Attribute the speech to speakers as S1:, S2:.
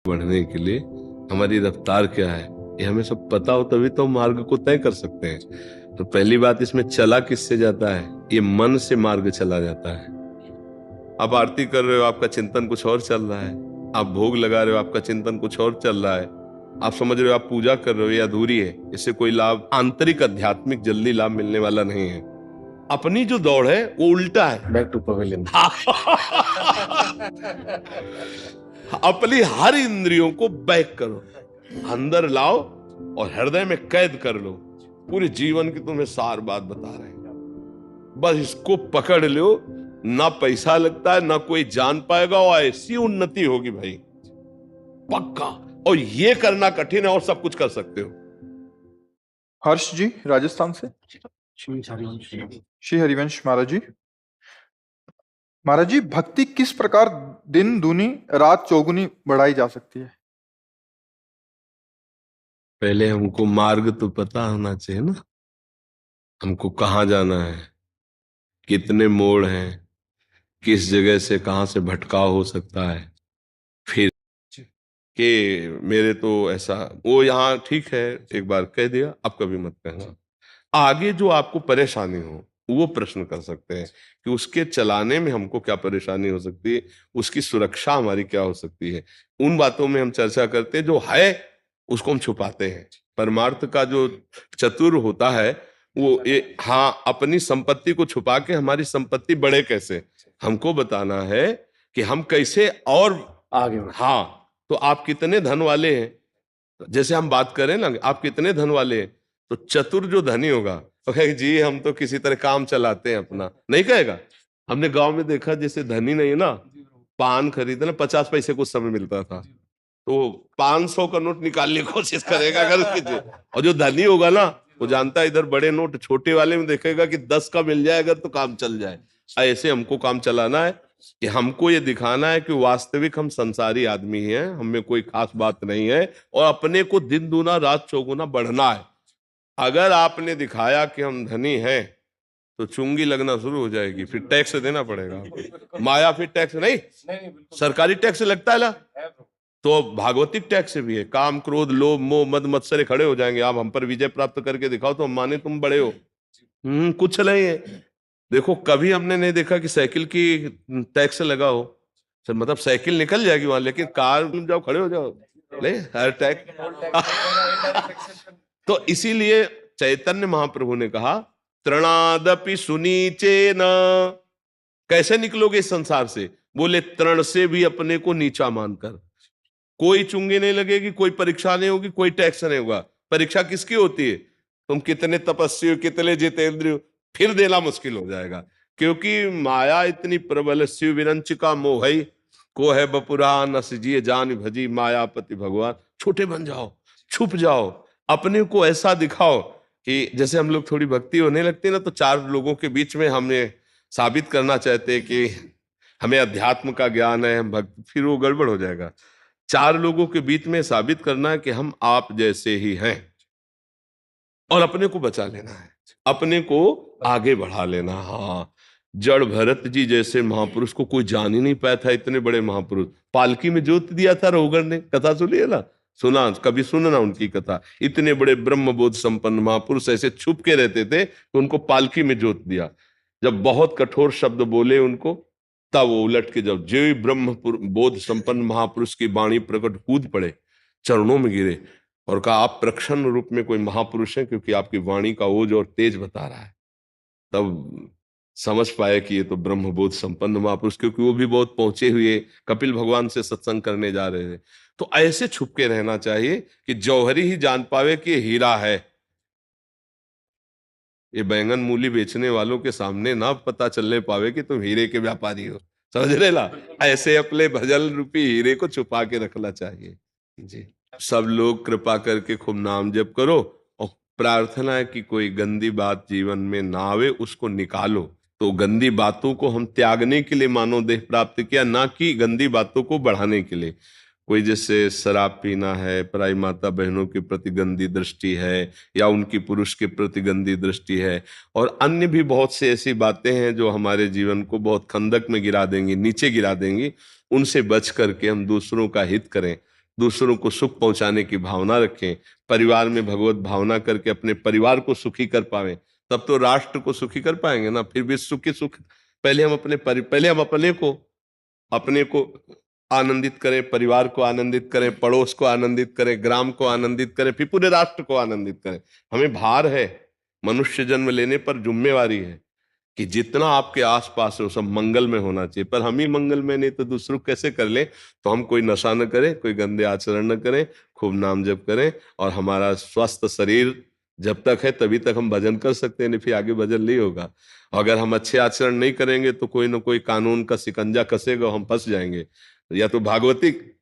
S1: बढ़ने के लिए हमारी रफ्तार क्या है, ये हमें सब पता हो तभी तो हम मार्ग को तय कर सकते हैं। तो पहली बात, इसमें चला किससे जाता है? ये मन से मार्ग चला जाता है। आप आरती कर रहे हो, आपका चिंतन कुछ और चल रहा है। आप भोग लगा रहे हो, आपका चिंतन कुछ और चल रहा है। आप समझ रहे हो आप पूजा कर रहे हो, ये अधूरी है, इससे कोई लाभ, आंतरिक आध्यात्मिक जल्दी लाभ मिलने वाला नहीं है। अपनी जो दौड़ है वो उल्टा है, बैक टू पवेलियन। अपनी हर इंद्रियों को बैक करो, अंदर लाओ और हृदय में कैद कर लो। पूरे जीवन की तुम्हें सार बात बता रहे हैं, बस इसको पकड़ लो। ना पैसा लगता है, ना कोई जान पाएगा, और ऐसी उन्नति होगी भाई, पक्का। और ये करना कठिन है और सब कुछ कर सकते हो।
S2: हर्ष जी राजस्थान से। श्री हरिवंश महाराज जी। महाराज जी, भक्ति किस प्रकार दिन दूनी रात चौगुनी बढ़ाई जा सकती है?
S1: पहले हमको मार्ग तो पता होना चाहिए ना, हमको कहाँ जाना है, कितने मोड़ हैं, किस जगह से कहां से भटकाव हो सकता है। फिर कि मेरे तो ऐसा, वो यहाँ ठीक है, एक बार कह दिया, अब कभी मत कहना। आगे जो आपको परेशानी हो वो प्रश्न कर सकते हैं कि उसके चलाने में हमको क्या परेशानी हो सकती है, उसकी सुरक्षा हमारी क्या हो सकती है। उन बातों में हम चर्चा करते हैं, जो है उसको हम छुपाते हैं। परमार्थ का जो चतुर होता है वो ये, हाँ, अपनी संपत्ति को छुपा के हमारी संपत्ति बढ़े कैसे, हमको बताना है कि हम कैसे और आगे। हाँ, तो आप कितने धन वाले हैं, जैसे हम बात करें ना, आप कितने धन वाले हैं, तो चतुर जो धनी होगा वो कहेगा जी हम तो किसी तरह काम चलाते हैं अपना, नहीं कहेगा। हमने गांव में देखा, जैसे धनी नहीं है ना, पान खरीदना 50 पैसे कुछ समय मिलता था, तो 500 का नोट निकालने की कोशिश करेगा अगर उसकी। और जो धनी होगा ना, वो जानता है इधर बड़े नोट, छोटे वाले में देखेगा कि 10 का मिल जाए अगर तो काम चल जाए। ऐसे हमको काम चलाना है कि हमको ये दिखाना है कि वास्तविक हम संसारी आदमी हैं, हमें कोई खास बात नहीं है, और अपने को दिन दूना रात चौगुना बढ़ना है। अगर आपने दिखाया कि हम धनी हैं, तो चुंगी लगना शुरू हो जाएगी, फिर टैक्स देना पड़ेगा आपको। माया फिर टैक्स नहीं, सरकारी टैक्स लगता है ना, तो भागवतिक टैक्स भी है। काम क्रोध लोभ मोह मद मत्सर खड़े हो जाएंगे। आप हम पर विजय प्राप्त करके दिखाओ तो हम माने तुम बड़े हो। कुछ नहीं है। देखो, कभी हमने नहीं देखा कि साइकिल की टैक्स लगा हो। सर मतलब साइकिल निकल जाएगी वहां, लेकिन कार में जाओ खड़े हो जाओ, ले हर टैक्स। तो इसीलिए चैतन्य महाप्रभु ने कहा, तृणादपि सुनीचे न। कैसे निकलोगे इस संसार से? बोले तृण से भी अपने को नीचा मानकर। कोई चुंगी नहीं लगेगी, कोई परीक्षा नहीं होगी, कोई टैक्स नहीं होगा। परीक्षा किसकी होती है? तुम कितने तपस्वी हो, कितने जितेंद्रिय हो, फिर देना मुश्किल हो जाएगा। क्योंकि माया इतनी प्रबल, शिव विरंच का मोहई को है बपुरा न सिजिए जान भजी मायापति भगवान। छोटे बन जाओ, छुप जाओ, अपने को ऐसा दिखाओ कि जैसे हम लोग थोड़ी भक्ति होने लगती है ना, तो चार लोगों के बीच में हमें साबित करना चाहते हैं कि हमें अध्यात्म का ज्ञान है, हम भक्त, फिर वो गड़बड़ हो जाएगा। चार लोगों के बीच में साबित करना है कि हम आप जैसे ही हैं, और अपने को बचा लेना है, अपने को आगे बढ़ा लेना। हाँ, जड़ भरत जी जैसे महापुरुष को कोई जान ही नहीं पाया था। इतने बड़े महापुरुष, पालकी में जोत दिया था रोगर ने। कथा सुनिए ना, सुना कभी सुनना उनकी कथा। इतने बड़े ब्रह्मबोध संपन्न महापुरुष ऐसे छुप के रहते थे, तो उनको पालकी में जोत दिया। जब बहुत कठोर शब्द बोले उनको, तब वो उलट के जब जो ब्रह्म बोध संपन्न महापुरुष की वाणी प्रकट, कूद पड़े, चरणों में गिरे और कहा आप प्रक्षण रूप में कोई महापुरुष हैं, क्योंकि आपकी वाणी का ओज और तेज बता रहा है। तब समझ पाए कि ये तो ब्रह्म बोध संपन्न महापुरुष, क्योंकि वो भी बहुत पहुंचे हुए कपिल भगवान से सत्संग करने जा रहे थे। तो ऐसे छुप के रहना चाहिए कि जौहरी ही जान पावे कि ये हीरा है। ये बैंगन मूली बेचने वालों के सामने ना पता चलने पावे कि तुम हीरे के व्यापारी हो, समझ रहे ला। ऐसे अपने भजन रूपी हीरे को छुपा के रखना चाहिए जी। सब लोग कृपा करके खूब नाम जप करो, और प्रार्थना है कि कोई गंदी बात जीवन में ना आवे, उसको निकालो। तो गंदी बातों को हम त्यागने के लिए मानव देह प्राप्त किया, ना कि गंदी बातों को बढ़ाने के लिए। कोई जैसे शराब पीना है, पराई माता बहनों के प्रति गंदी दृष्टि है, या उनकी पुरुष के प्रति गंदी दृष्टि है, और अन्य भी बहुत से ऐसी बातें हैं जो हमारे जीवन को बहुत खंदक में गिरा देंगी, नीचे गिरा देंगी। उनसे बच करके हम दूसरों का हित करें। दूसरों को सुख पहुंचाने की भावना रखें, परिवार में भगवत भावना करके अपने परिवार को सुखी कर पावे, तब तो राष्ट्र को सुखी कर पाएंगे ना। फिर विश्व की सुख, पहले हम अपने को आनंदित करें, परिवार को आनंदित करें, पड़ोस को आनंदित करें, ग्राम को आनंदित करें, फिर पूरे राष्ट्र को आनंदित करें। हमें भार है, मनुष्य जन्म लेने पर जिम्मेवारी है कि जितना आपके आसपास है वो सब मंगल में होना चाहिए। पर हम ही मंगल में नहीं तो दूसरों को कैसे कर ले। तो हम कोई नशा न करें, कोई गंदे आचरण न करें, खूब नाम जप करें, और हमारा स्वस्थ शरीर जब तक है तभी तक हम भजन कर सकते हैं, नहीं फिर आगे भजन नहीं होगा। अगर हम अच्छे आचरण नहीं करेंगे तो कोई ना कोई कानून का शिकंजा कसेगा, हम फंस जाएंगे। या तो भागवतिक